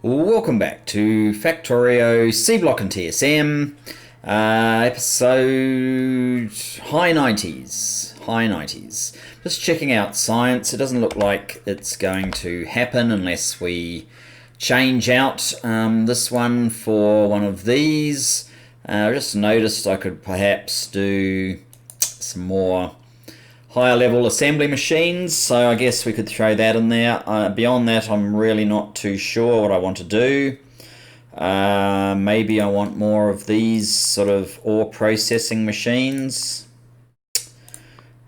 Welcome back to Factorio Seablock TSM, episode high 90s. High 90s. Just checking out science. It doesn't look like it's going to happen unless we change out this one for one of these. I just noticed I could perhaps do some more higher level assembly machines, so I guess we could throw that in there. Beyond that, I'm really not too sure what I want to do. Maybe I want more of these sort of ore processing machines,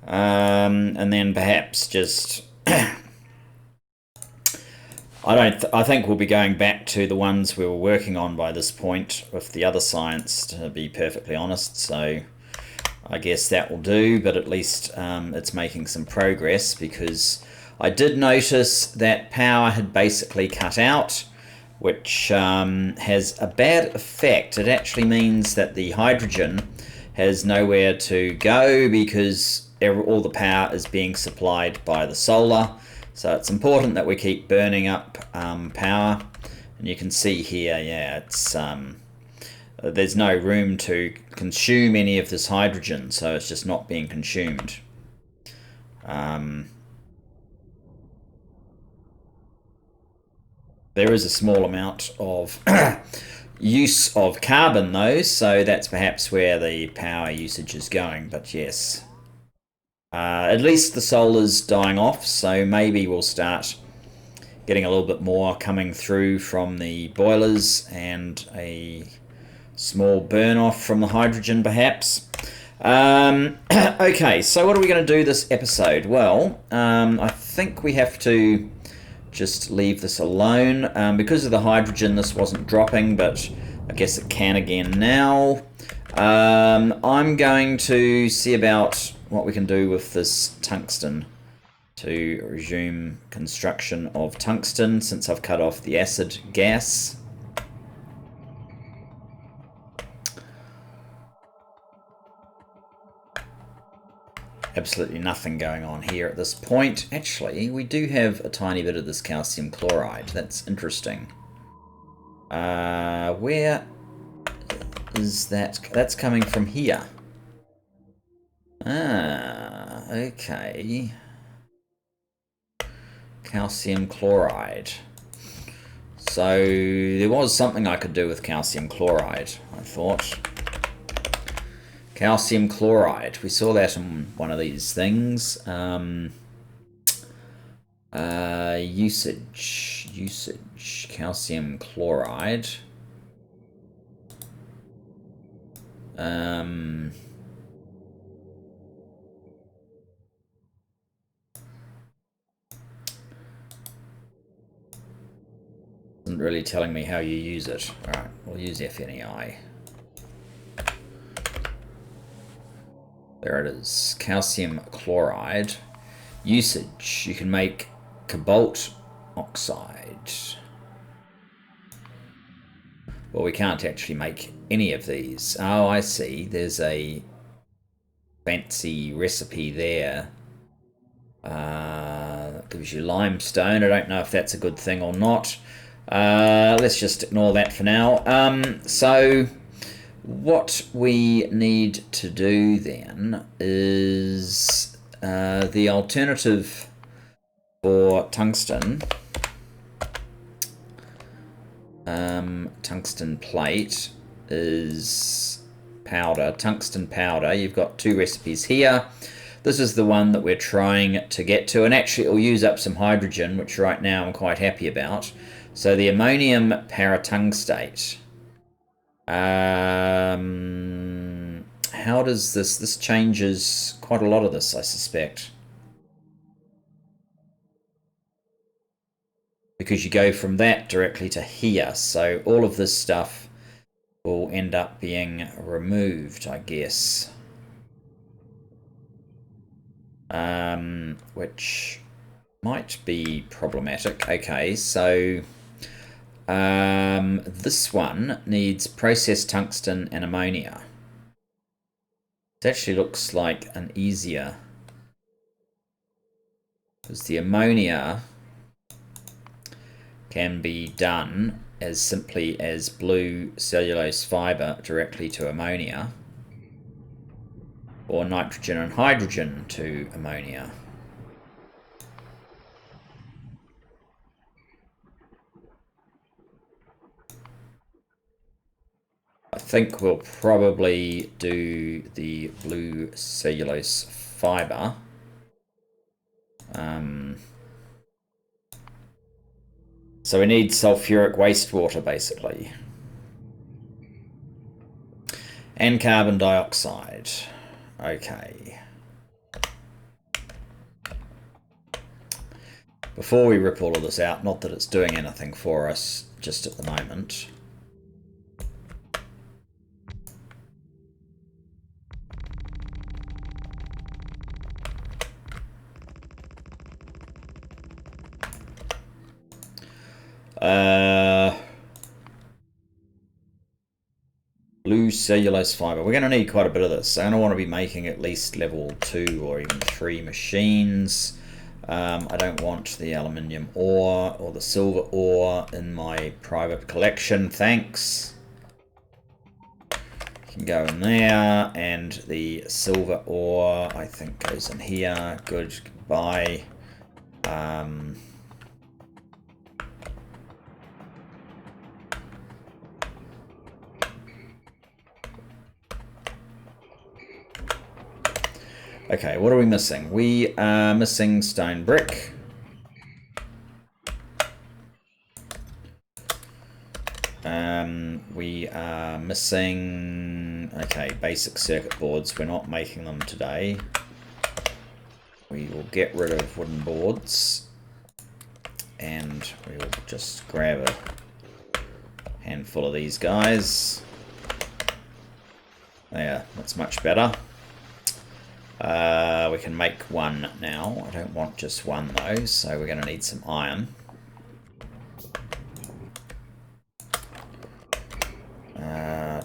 and then perhaps just I think we'll be going back to the ones we were working on by this point with the other science, to be perfectly honest. So I guess that will do, but at least it's making some progress, because I did notice that power had basically cut out, which has a bad effect. It actually means that the hydrogen has nowhere to go because all the power is being supplied by the solar. So it's important that we keep burning up power. And you can see here, yeah, it's there's no room to consume any of this hydrogen, so it's just not being consumed. There is a small amount of use of carbon though, so that's perhaps where the power usage is going, but yes. At least the solar's dying off, so maybe we'll start getting a little bit more coming through from the boilers and a small burn off from the hydrogen perhaps. Okay, so what are we going to do this episode? Well, I think we have to just leave this alone. Because of the hydrogen, this wasn't dropping, but I guess it can again now. I'm going to see about what we can do with this tungsten to resume construction of tungsten, since I've cut off the acid gas. Absolutely nothing going on here at this point. Actually, we do have a tiny bit of this calcium chloride. That's interesting. Where is that? That's coming from here. Ah, okay. Calcium chloride. So there was something I could do with calcium chloride, I thought. Calcium chloride. We saw that in one of these things. Usage. Calcium chloride. Isn't really telling me how you use it. Alright, we'll use ep99. There it is. Calcium chloride. Usage. You can make cobalt oxide. Well, we can't actually make any of these. Oh, I see. There's a fancy recipe there. That gives you limestone. I don't know if that's a good thing or not. Let's just ignore that for now. So what we need to do then is the alternative for tungsten. Tungsten plate is powder, tungsten powder. You've got two recipes here. This is the one that we're trying to get to, and actually it will use up some hydrogen, which right now I'm quite happy about. So the ammonium paratungstate. How does this changes quite a lot of this, I suspect. Because you go from that directly to here, so all of this stuff will end up being removed, I guess. Which might be problematic. Okay, so this one needs processed tungsten and ammonia. It actually looks like an easier, because the ammonia can be done as simply as blue cellulose fibre directly to ammonia, or nitrogen and hydrogen to ammonia. I think we'll probably do the blue cellulose fibre. So we need sulfuric wastewater, basically. And carbon dioxide. Okay. Before we rip all of this out, not that it's doing anything for us just at the moment. Blue cellulose fibre. We're going to need quite a bit of this. I'm going to want to be making at least level 2 or even 3 machines. I don't want the aluminium ore or the silver ore in my private collection, thanks. Can go in there, and the silver ore I think goes in here. Good, goodbye. Okay, what are we missing? We are missing stone brick. We are missing, okay, basic circuit boards. We're not making them today. We will get rid of wooden boards, and we will just grab a handful of these guys. There, that's much better. We can make one now. I don't want just one though, so we're going to need some iron.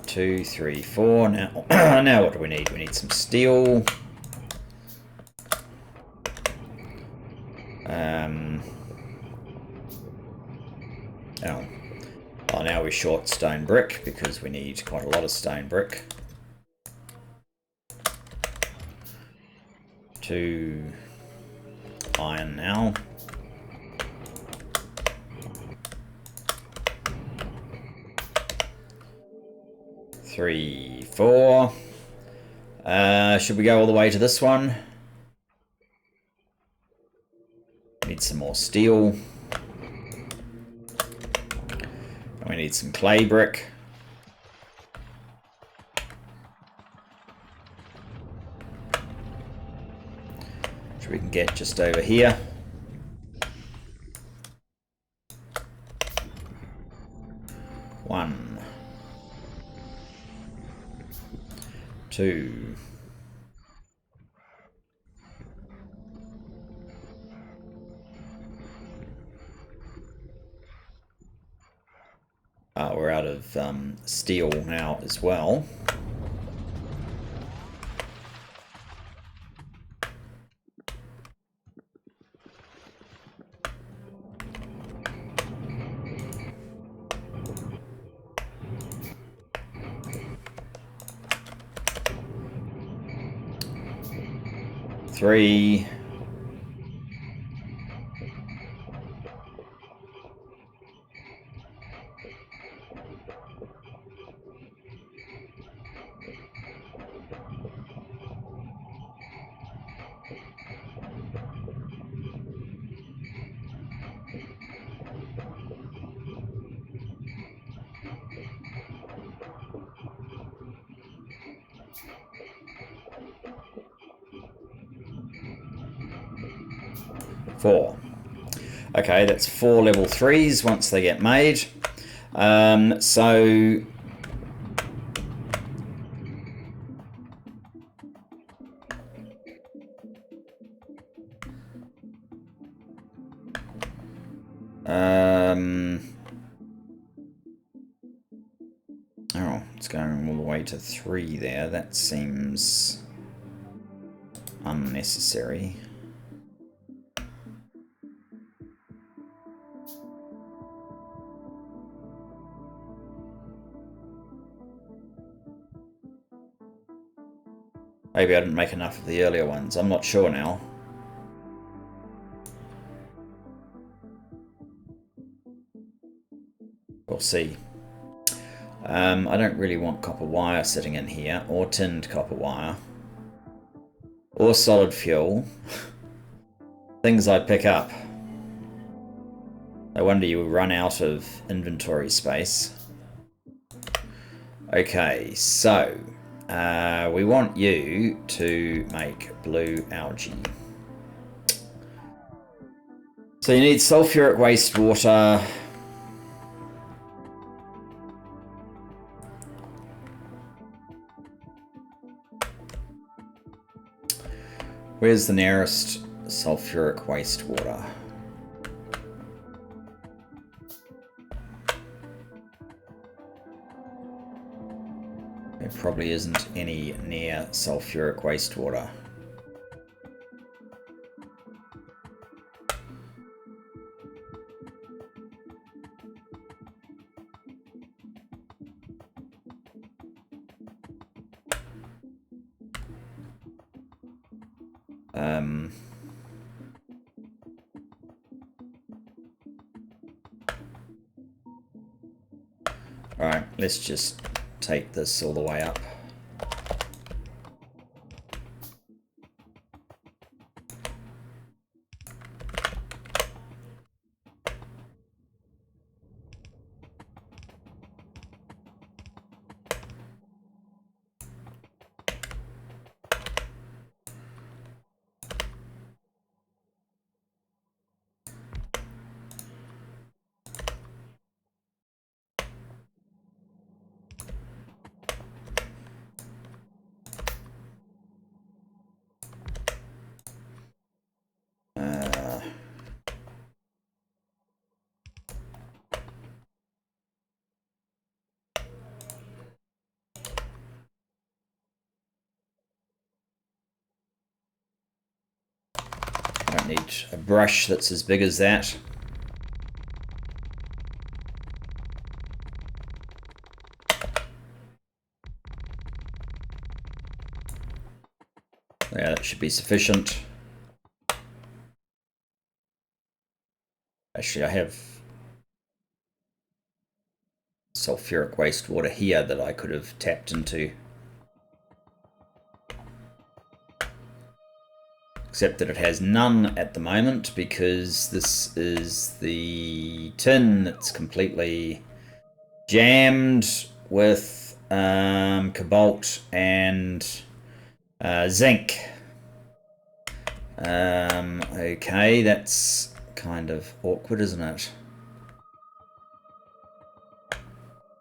2, 3, 4. Now, now what do we need? We need some steel. Oh, now we're short stone brick because we need quite a lot of stone brick. 2 iron now. 3, 4. Should we go all the way to this one? Need some more steel. And we need some clay brick. Which we can get just over here. One. 2. We're out of steel now as well. Three. Four. Okay, that's 4 level 3s once they get made. Oh, it's going all the way to 3 there. That seems unnecessary. Maybe I didn't make enough of the earlier ones. I'm not sure now. We'll see. I don't really want copper wire sitting in here, or tinned copper wire, or solid fuel. Things I pick up. No wonder you run out of inventory space. Okay, so we want you to make blue algae. So you need sulfuric wastewater. Where's the nearest sulfuric wastewater? There probably isn't any near sulfuric wastewater. Alright, let's just take this all the way up. I don't need a brush that's as big as that. Yeah, that should be sufficient. Actually, I have sulfuric wastewater here that I could have tapped into. Except that it has none at the moment because this is the tin that's completely jammed with cobalt and zinc. Okay, that's kind of awkward, isn't it?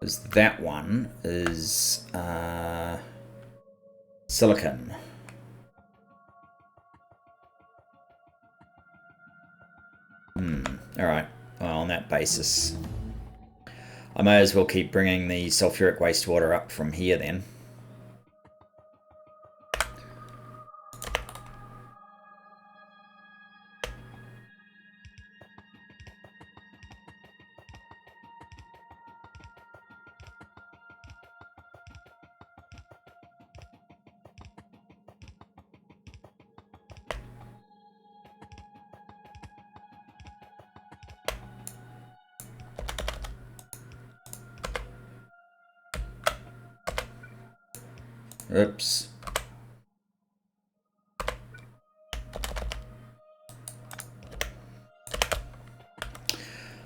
Because that one is silicon. Alright, well, on that basis, I may as well keep bringing the sulfuric wastewater up from here then. Oops.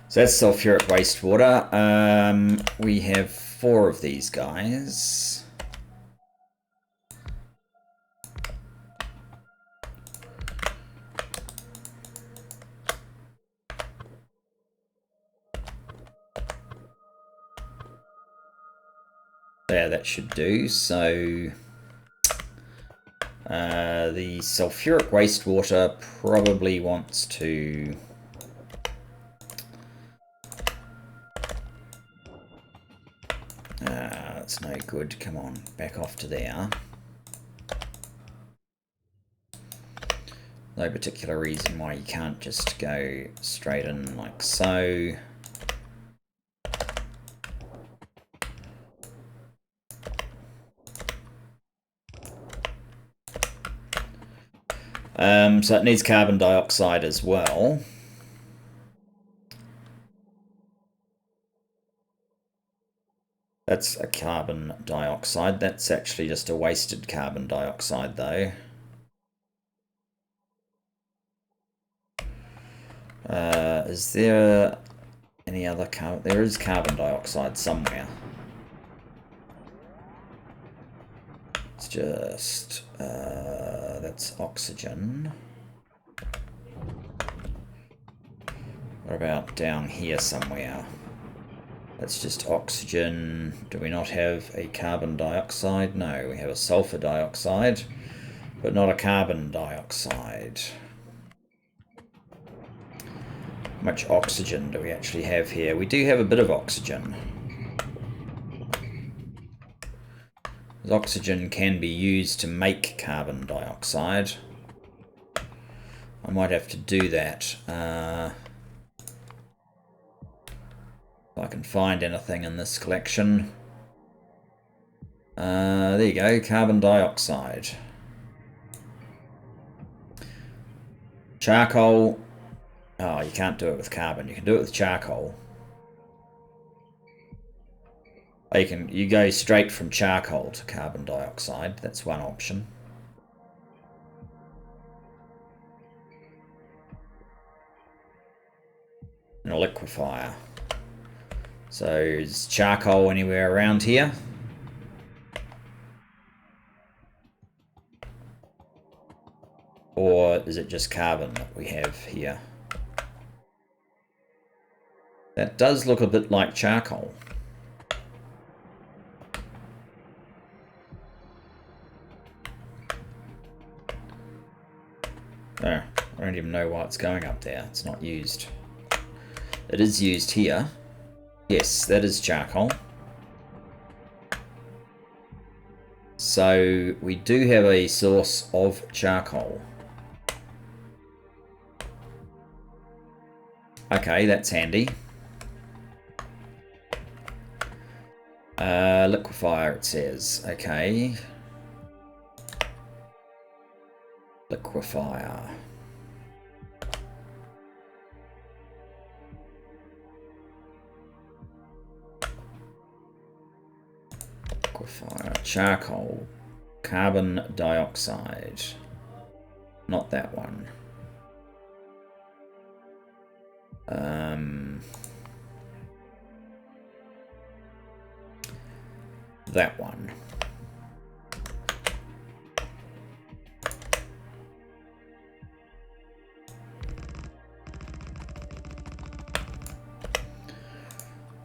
So that's sulfuric wastewater. We have 4 of these guys. There, that should do. So the sulfuric wastewater probably wants to that's no good. Come on, back off to there. No particular reason why you can't just go straight in like so. So it needs carbon dioxide as well. That's a carbon dioxide. That's actually just a wasted carbon dioxide though. Is there any other carbon? There is carbon dioxide somewhere. It's just, that's oxygen. What about down here somewhere? That's just oxygen. Do we not have a carbon dioxide? No, we have a sulfur dioxide, but not a carbon dioxide. How much oxygen do we actually have here? We do have a bit of oxygen. Oxygen can be used to make carbon dioxide. I might have to do that. If I can find anything in this collection. There you go, carbon dioxide. Charcoal. Oh, you can't do it with carbon. You can do it with charcoal. Oh, you go straight from charcoal to carbon dioxide. That's one option. And a liquefier. So is charcoal anywhere around here? Or is it just carbon that we have here? That does look a bit like charcoal. Oh, I don't even know why it's going up there. It's not used. It is used here. Yes, that is charcoal. So we do have a source of charcoal. Okay, that's handy. Liquefier, it says. Okay. Liquefier. Liquefier. Charcoal. Carbon dioxide. Not that one. That one.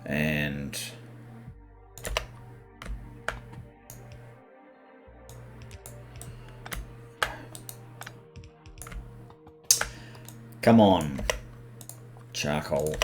And come on, charcoal.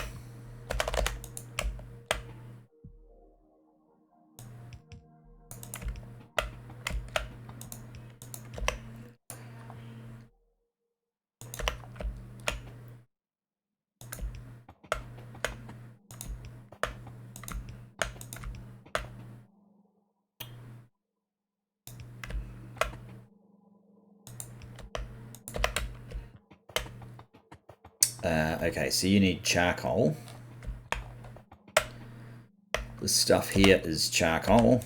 Okay, so you need charcoal. This stuff here is charcoal.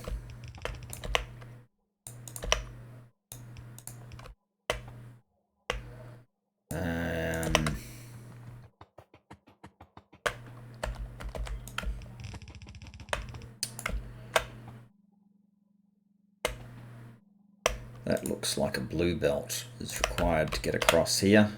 That looks like a blue belt is required to get across here.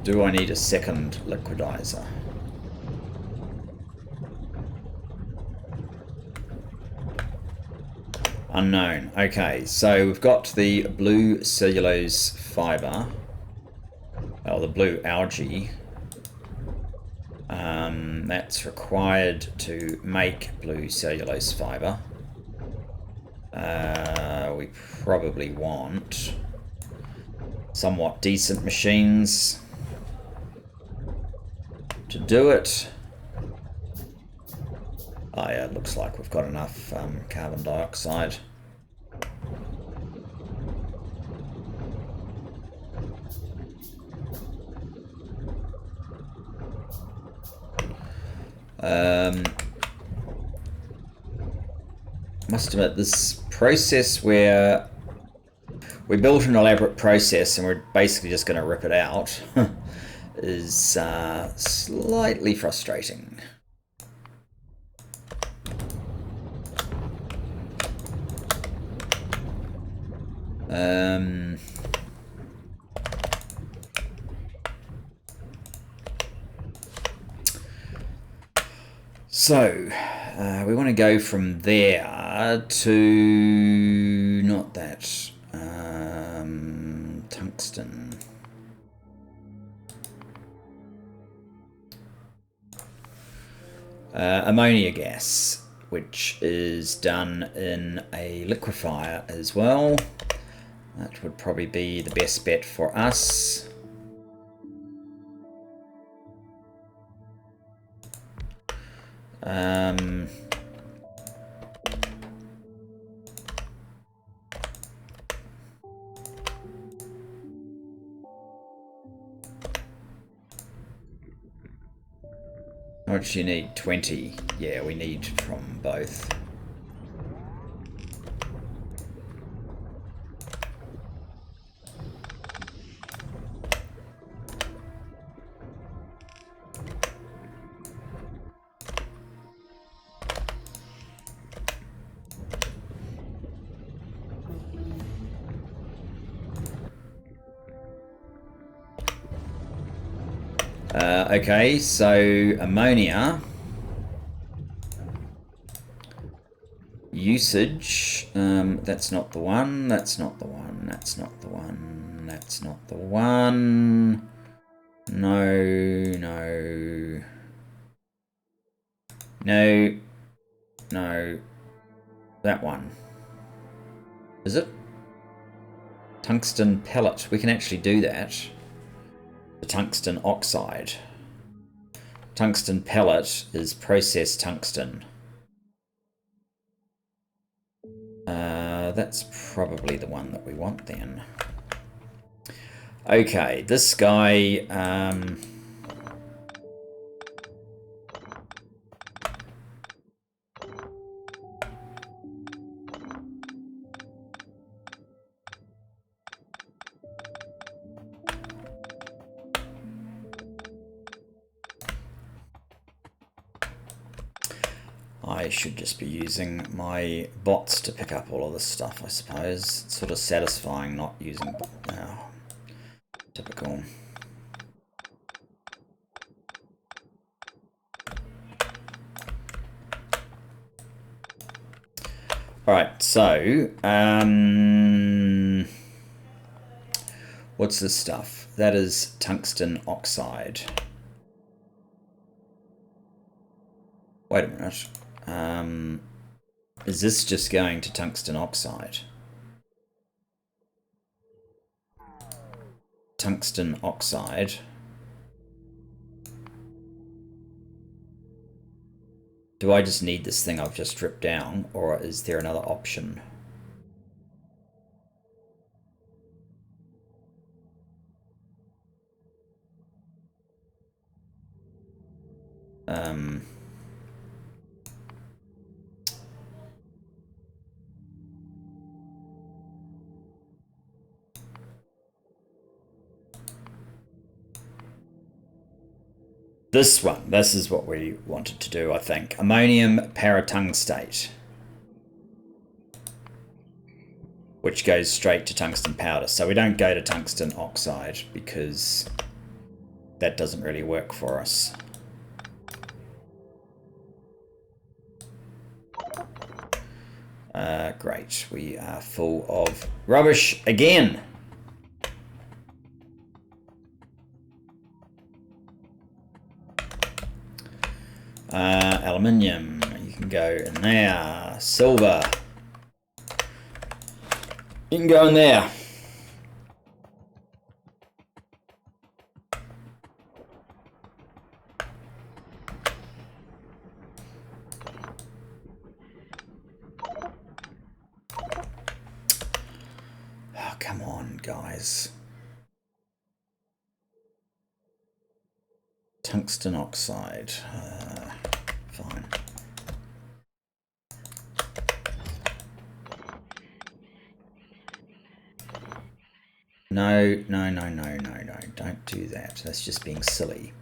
Do I need a second liquidizer? Unknown. Okay, so we've got the blue cellulose fibre. Oh, the blue algae. That's required to make blue cellulose fibre. We probably want somewhat decent machines to do it. Oh yeah, it looks like we've got enough carbon dioxide. Must admit, this process where we built an elaborate process and we're basically just going to rip it out is slightly frustrating. So, we want to go from there to, not that, tungsten. Ammonia gas, which is done in a liquefier as well. That would probably be the best bet for us. How much do you need? 20. Yeah, we need from both. Okay, so ammonia usage, that's not the one, that's not the one, that's not the one, that's not the one. No. That one. Is it? Tungsten pellet. We can actually do that. The tungsten oxide. Tungsten pellet is processed tungsten. That's probably the one that we want then. Okay, this guy... I should just be using my bots to pick up all of this stuff, I suppose. It's sort of satisfying not using... typical. Alright, so... what's this stuff? That is tungsten oxide. Wait a minute. Is this just going to tungsten oxide? Tungsten oxide. Do I just need this thing I've just stripped down, or is there another option? This is what we wanted to do, I think. Ammonium paratungstate, which goes straight to tungsten powder. So we don't go to tungsten oxide because that doesn't really work for us. Great, we are full of rubbish again. Aluminium, you can go in there. Silver, you can go in there. Oh, come on, guys. Tungsten oxide. Fine. No, no, no, no, no, no. Don't do that. That's just being silly.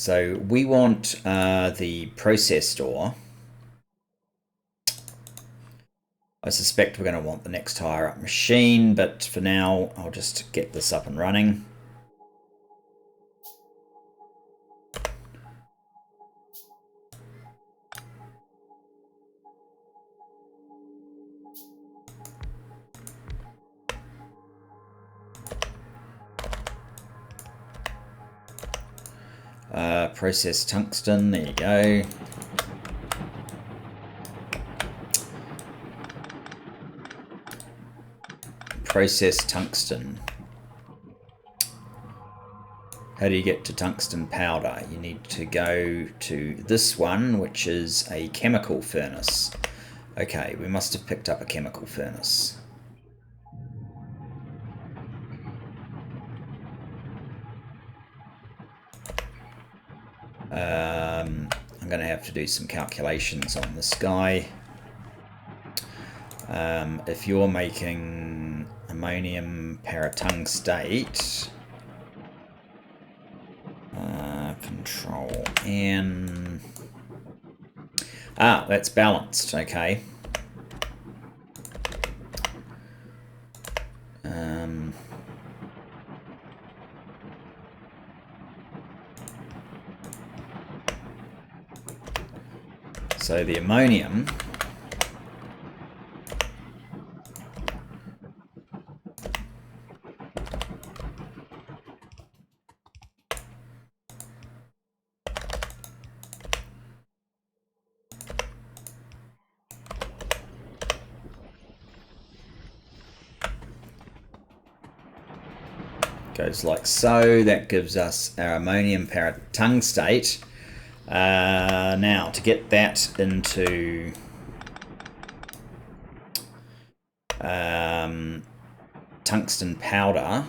So we want the processed ore. I suspect we're going to want the next higher up machine, but for now I'll just get this up and running. Processed tungsten, there you go. Processed tungsten. How do you get to tungsten powder? You need to go to this one, which is a chemical furnace. Okay, we must have picked up a chemical furnace. I'm going to have to do some calculations on this guy. If you're making ammonium paratungstate, Control N. That's balanced. Okay. So the ammonium goes like so. That gives us our ammonium paratungstate. Now, to get that into tungsten powder,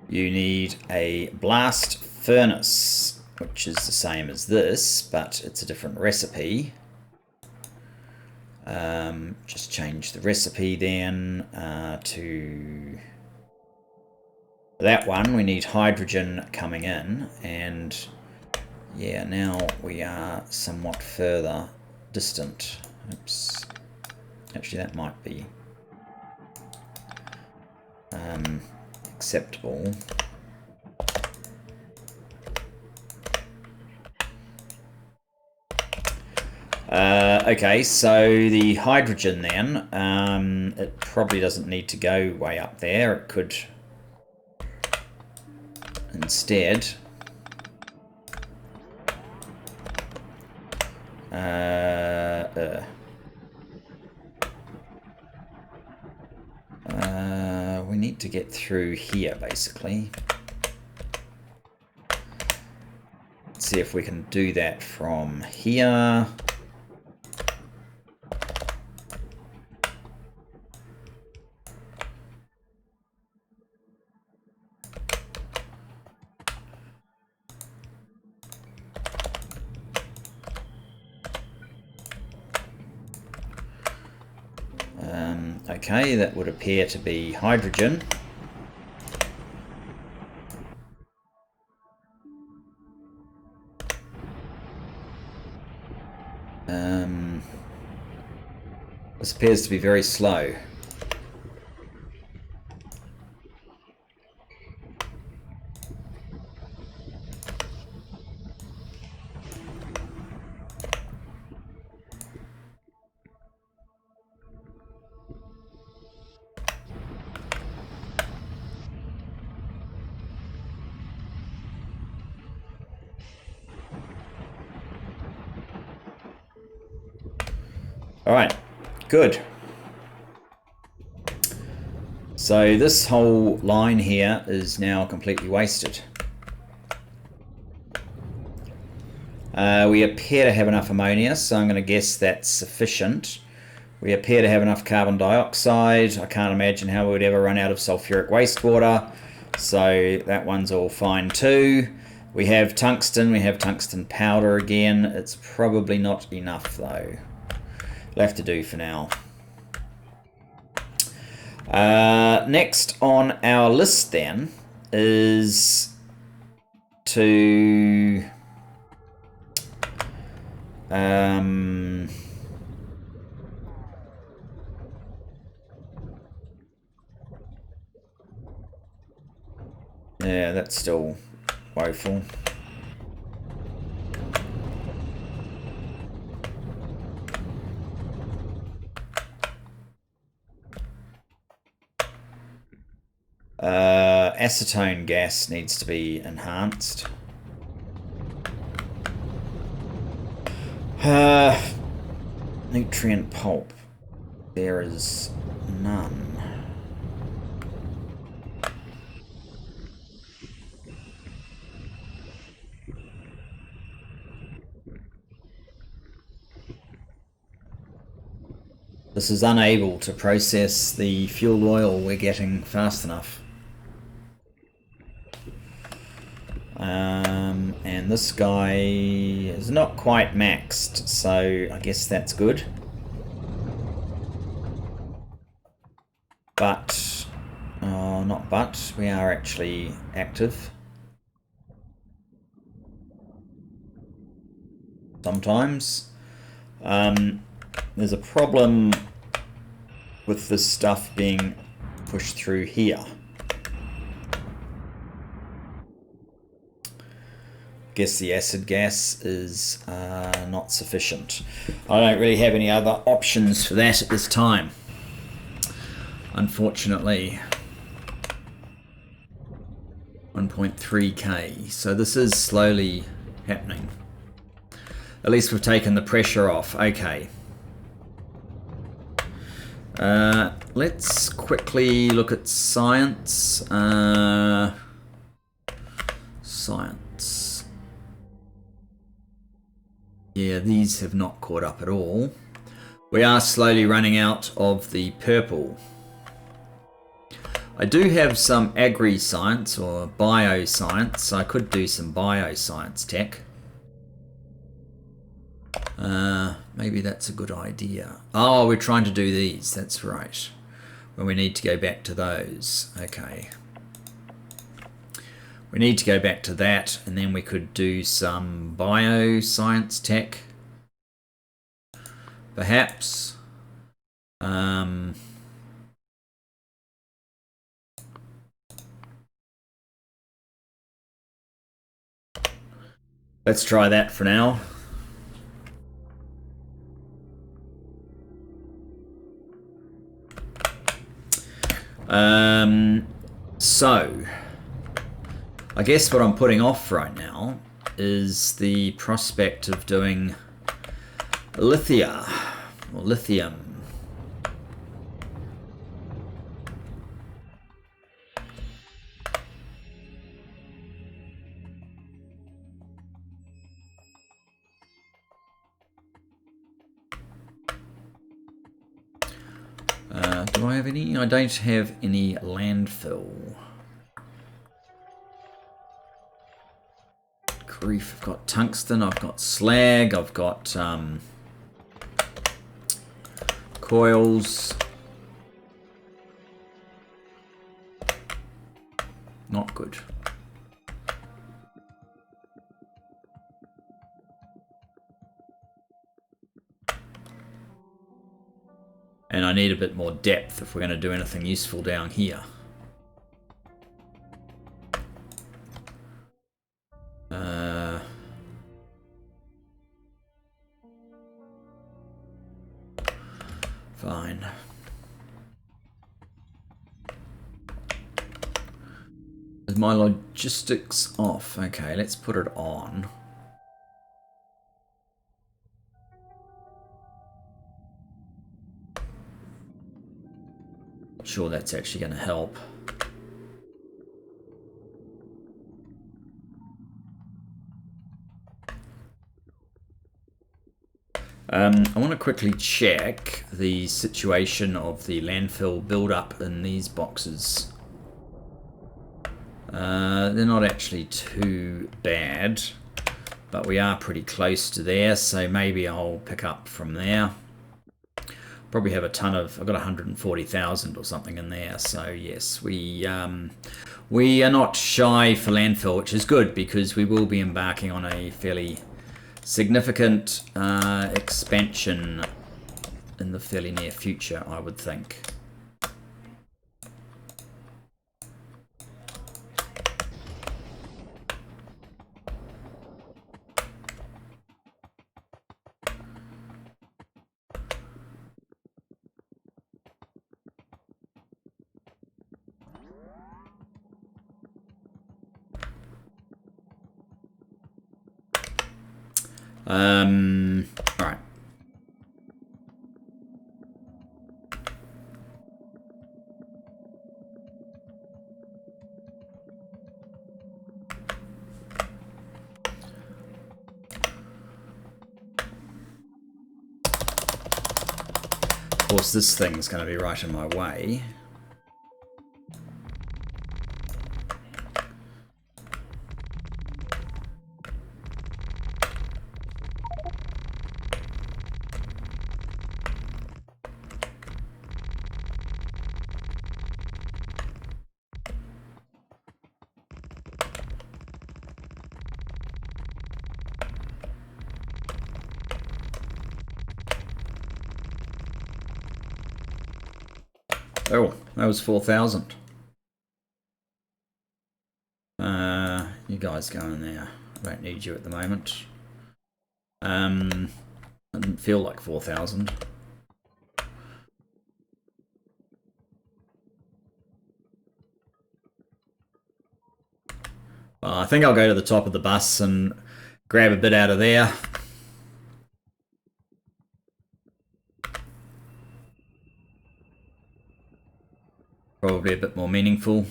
you need a blast furnace, which is the same as this, but it's a different recipe. Just change the recipe then to that one. We need hydrogen coming in, and yeah, now we are somewhat further distant. Oops. Actually, that might be acceptable. Okay, so the hydrogen then, it probably doesn't need to go way up there. It could instead we need to get through here, basically. Let's see if we can do that from here. Okay, that would appear to be hydrogen. This appears to be very slow. All right, good. So this whole line here is now completely wasted. We appear to have enough ammonia, so I'm going to guess that's sufficient. We appear to have enough carbon dioxide. I can't imagine how we would ever run out of sulfuric wastewater, so that one's all fine too. We have tungsten powder again. It's probably not enough though. It'll have to do for now. Next on our list then is to yeah, that's still woeful. Acetone gas needs to be enhanced. Nutrient pulp. There is none. This is unable to process the fuel oil we're getting fast enough. And this guy is not quite maxed, so I guess that's good. But, not but, we are actually active. Sometimes. There's a problem with this stuff being pushed through here. Guess the acid gas is not sufficient. I don't really have any other options for that at this time, unfortunately. 1.3k, so this is slowly happening. At least we've taken the pressure off. Okay. Let's quickly look at science. Science. Yeah, these have not caught up at all. We are slowly running out of the purple. I do have some agri-science or bioscience. I could do some bioscience tech. Maybe that's a good idea. Oh, we're trying to do these. That's right. Well, we need to go back to those. Okay. We need to go back to that, and then we could do some bioscience tech. Perhaps. Let's try that for now. So, I guess what I'm putting off right now is the prospect of doing lithium. Do I have any? I don't have any landfill. Grief, I've got tungsten, I've got slag, I've got coils. Not good. And I need a bit more depth if we're going to do anything useful down here. Fine. Is my logistics off? Okay, let's put it on. not sure that's actually going to help. I want to quickly check the situation of the landfill build-up in these boxes. They're not actually too bad, but we are pretty close to there, so maybe I'll pick up from there. Probably have a ton of, I've got 140,000 or something in there, so yes, we are not shy for landfill, which is good because we will be embarking on a fairly significant expansion in the fairly near future, I would think. All right. Of course, this thing's going to be right in my way. Oh, that was 4,000. You guys go in there. I don't need you at the moment. I didn't feel like 4,000. I think I'll go to the top of the bus and grab a bit out of there. Probably a bit more meaningful.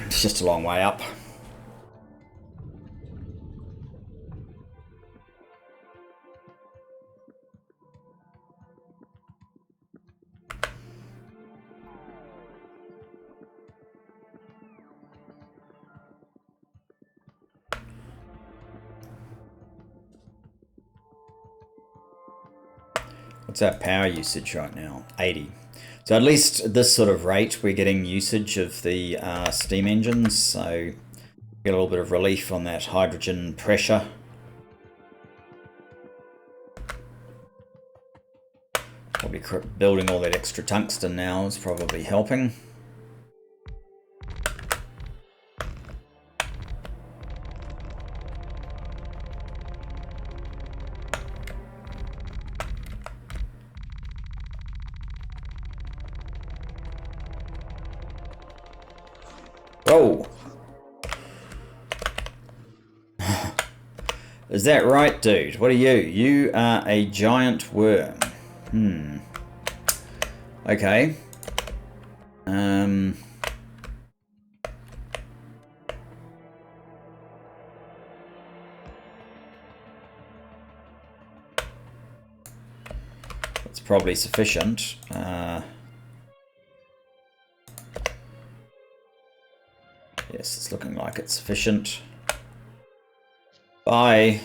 It's just a long way up. What's our power usage right now? 80. So at least at this sort of rate, we're getting usage of the steam engines, so get a little bit of relief on that hydrogen pressure. Probably building all that extra tungsten now is probably helping. Oh! Is that right, dude? What are you? You are a giant worm. Okay. That's probably sufficient. Yes, it's looking like it's sufficient. Bye.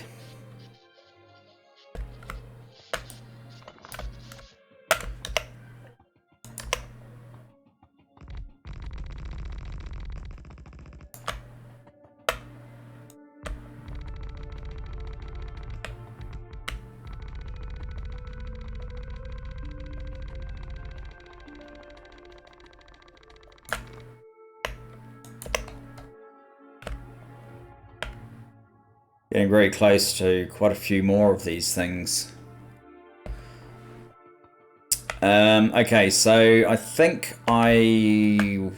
Getting very close to quite a few more of these things. Okay, so I think I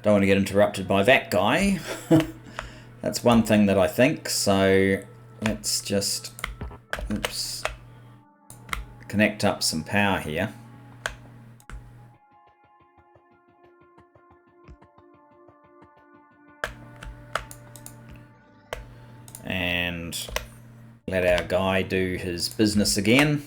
don't want to get interrupted by that guy. That's one thing that I think, so let's just connect up some power here. And let our guy do his business again.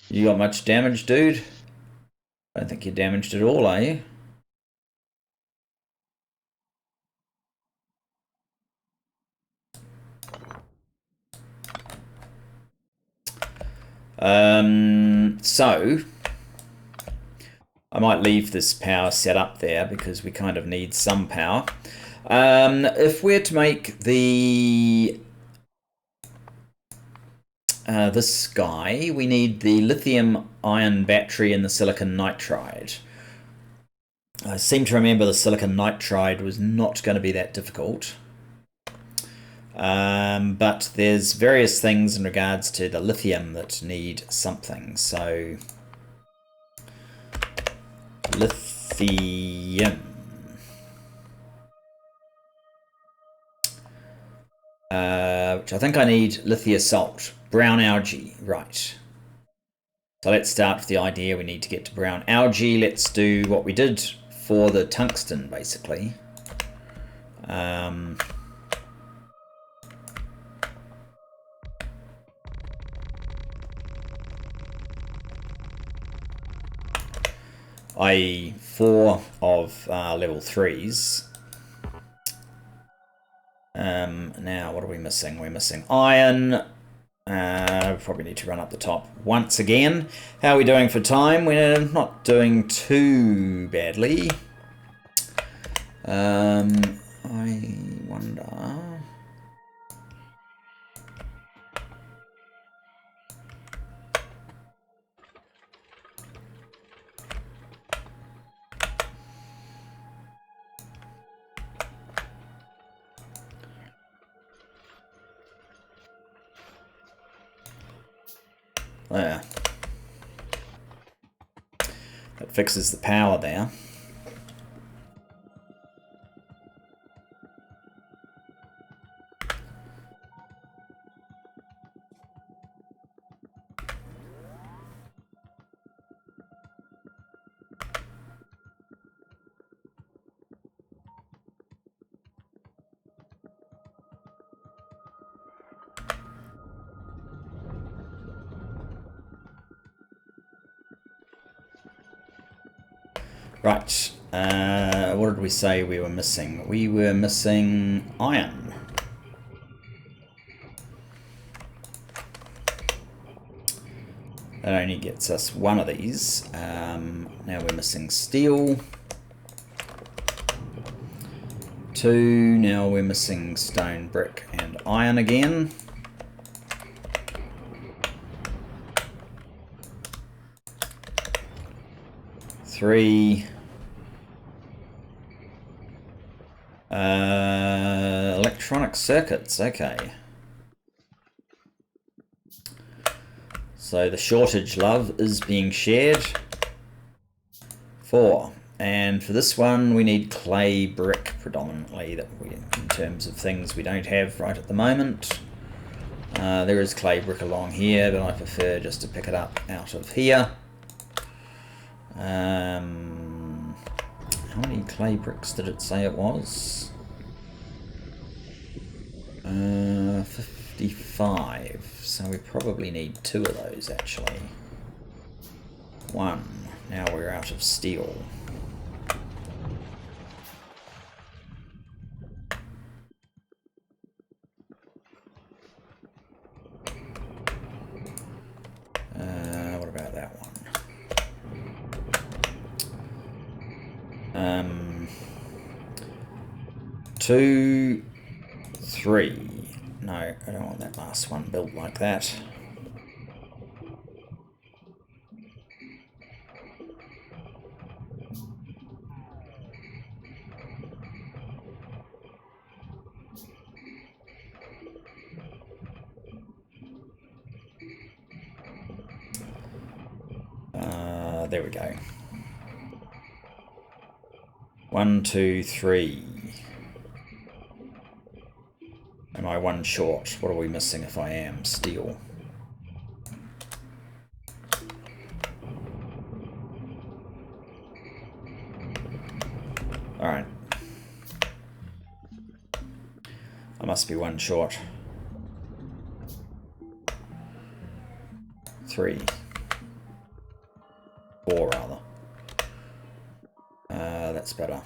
You got much damage, dude? I don't think you're damaged at all, are you? So I might leave this power set up there because we kind of need some power. If we're to make the this guy, we need the lithium-ion battery and the silicon nitride. I seem to remember the silicon nitride was not going to be that difficult. But there's various things in regards to the lithium that need something. So lithium. Which I think I need lithiosalt. Brown algae, right. So let's start with the idea we need to get to brown algae. Let's do what we did for the tungsten, basically. i.e. 4 of level 3s. Now, what are we missing? We're missing iron. Probably need to run up the top once again. How are we doing for time? We're not doing too badly. I wonder... There. That fixes the power there. Right, what did we say we were missing? We were missing iron. That only gets us one of these. Now we're missing steel. 2, now we're missing stone, brick, and iron again. Three. Electronic circuits, okay. So the shortage, love, is being shared. 4. And for this one, we need clay brick predominantly, in terms of things we don't have right at the moment. There is clay brick along here, but I prefer just to pick it up out of here. How many clay bricks did it say it was? 55. So we probably need 2 of those actually. 1. Now we're out of steel. What about that one? 2, 3. No, I don't want that last one built like that. There we go. 1, 2, 3. Am I one short? What are we missing if I am? Steel. Alright. I must be one short. 3. 4 rather. That's better.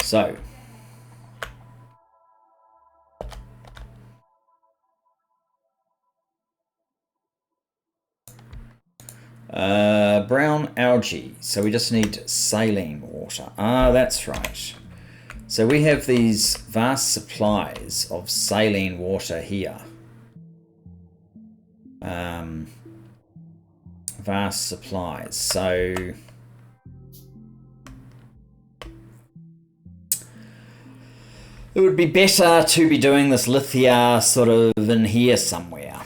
So, brown algae. So we just need saline water. Ah, that's right. So we have these vast supplies of saline water here. Vast supplies. So it would be better to be doing this lithia sort of in here somewhere.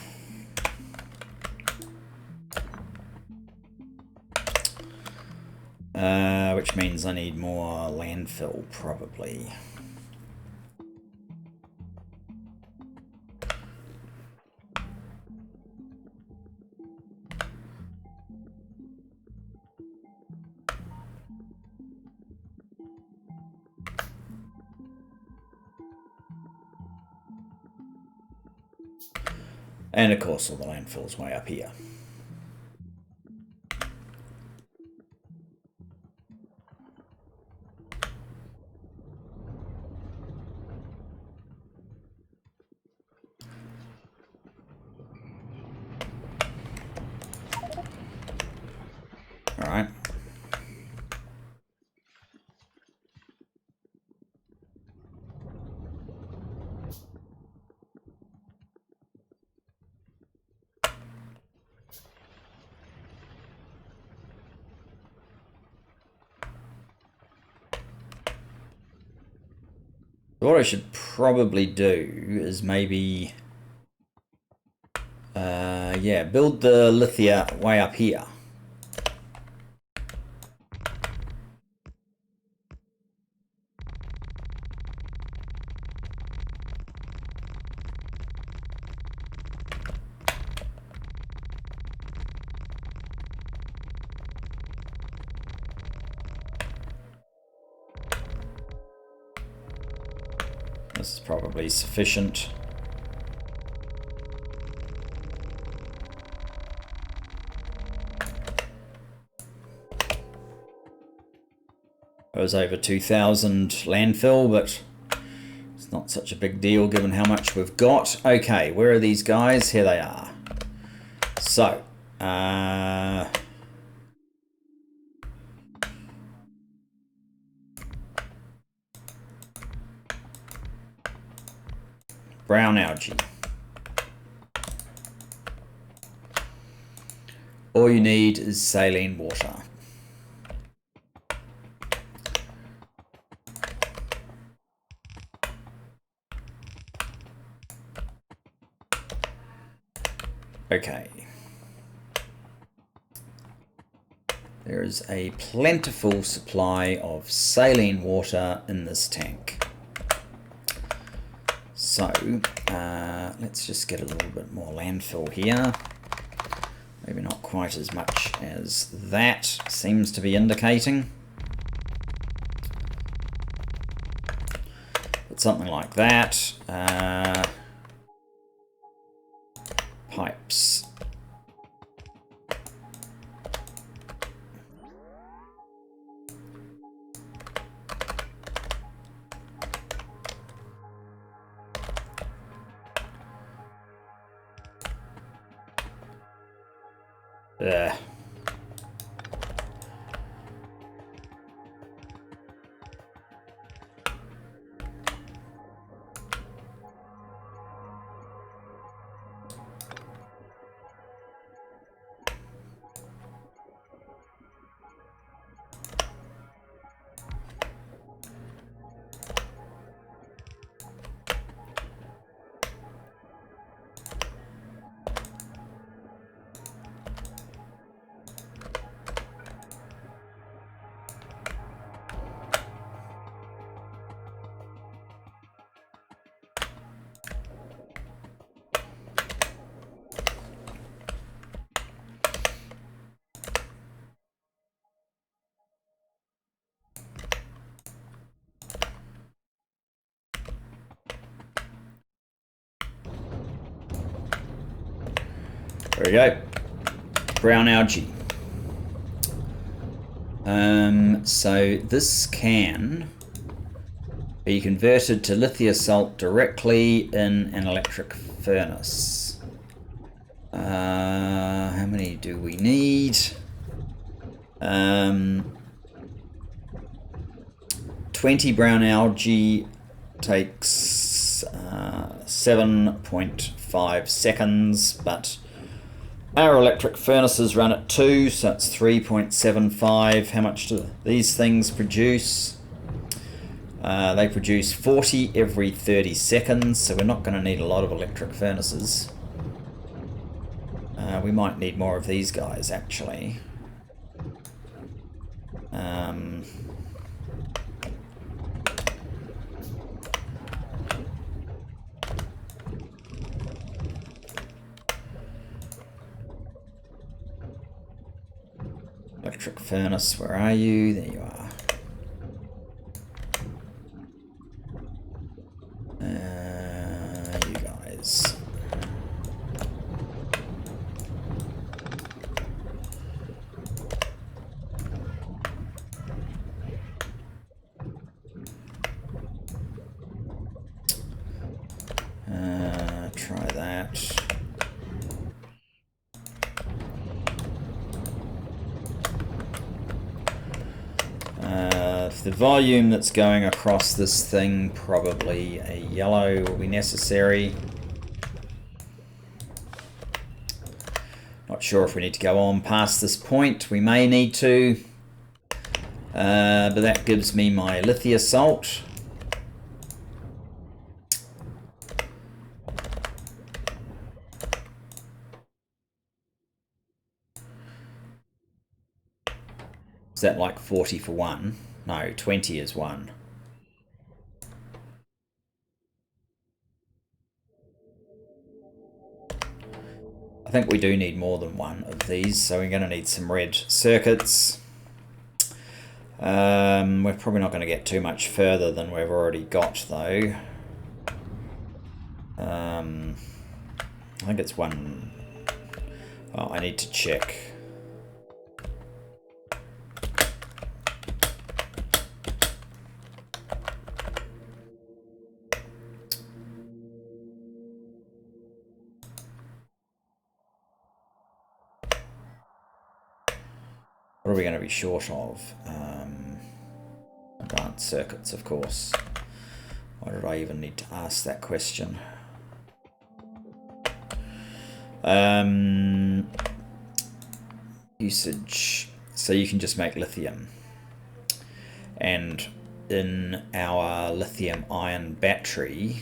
Which means I need more landfill, probably. And of course all the landfill's way up here. Alright. What I should probably do is maybe, yeah, build the lithia way up here. This is probably sufficient. It was over 2,000 landfill, but it's not such a big deal given how much we've got. Okay, where are these guys? Here they are. So, brown algae. All you need is saline water. Okay. There is a plentiful supply of saline water in this tank. So, let's just get a little bit more landfill here. Maybe not quite as much as that seems to be indicating. But something like that. Pipes. There. we go. Brown algae. So this can be converted to lithium salt directly in an electric furnace. How many do we need? 20 brown algae takes 7.5 seconds, but our electric furnaces run at 2, so it's 3.75. How much do these things produce? They produce 40 every 30 seconds, so we're not going to need a lot of electric furnaces. We might need more of these guys, actually. Electric furnace, where are you? There you are. You guys. Try that. The volume that's going across this thing, probably a yellow will be necessary. Not sure if we need to go on past this point. We may need to. But that gives me my lithium salt. Is that like 40 for 1? No, 20 is 1. I think we do need more than one of these, so we're going to need some red circuits. We're probably not going to get too much further than we've already got, though. I think it's one. Oh, I need to check. What are we going to be short of? Advanced circuits, of course. Why did I even need to ask that question? Usage. So you can just make lithium. And in our lithium ion battery,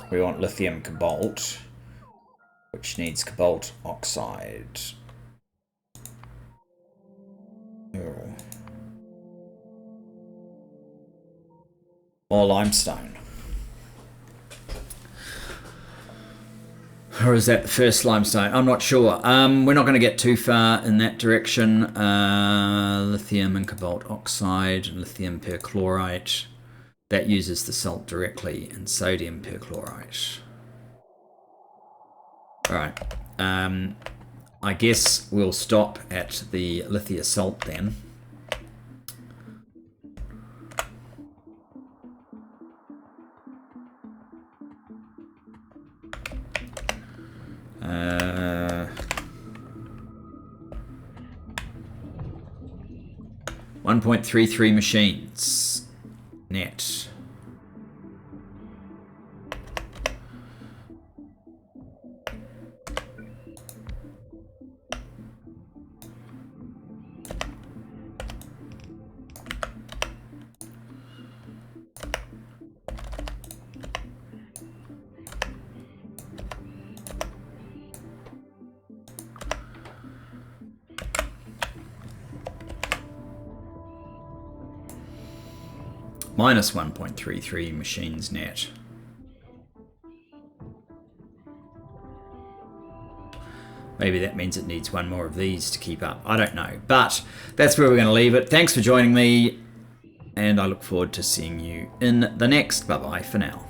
we want lithium cobalt, which needs cobalt oxide. Oh. More limestone. Or is that the first limestone? I'm not sure. We're not going to get too far in that direction. Lithium and cobalt oxide, lithium perchlorate. That uses the salt directly, and sodium perchlorate. Alright. I guess we'll stop at the lithium salt then. Uh, 1.33 machines net. Minus 1.33 machines net. Maybe that means it needs one more of these to keep up. I don't know. But that's where we're going to leave it. Thanks for joining me. and I look forward to seeing you in the next. Bye bye for now.